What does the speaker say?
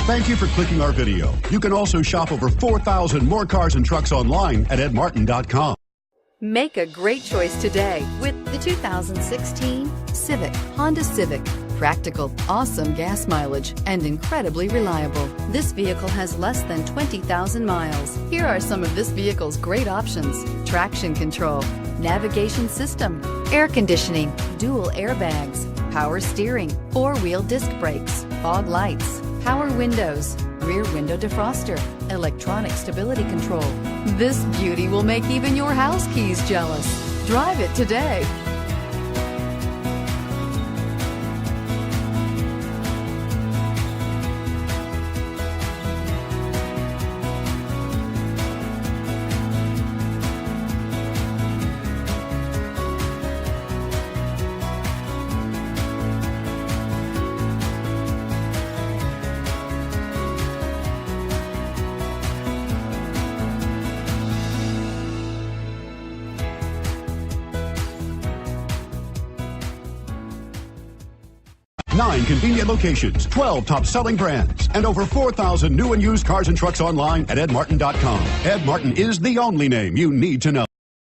Thank you for clicking our video. You can also shop over 4,000 more cars and trucks online at edmartin.com. Make a great choice today with the 2016 Civic, Honda Civic. Practical, awesome gas mileage, and incredibly reliable. This vehicle has less than 20,000 miles. Here are some of this vehicle's great options: traction control, navigation system, air conditioning, dual airbags, power steering, four-wheel disc brakes, fog lights, power windows, rear window defroster, electronic stability control. This beauty will make even your house keys jealous. Drive it today. Nine convenient locations, 12 top-selling brands, and over 4,000 new and used cars and trucks online at edmartin.com. Ed Martin is the only name you need to know.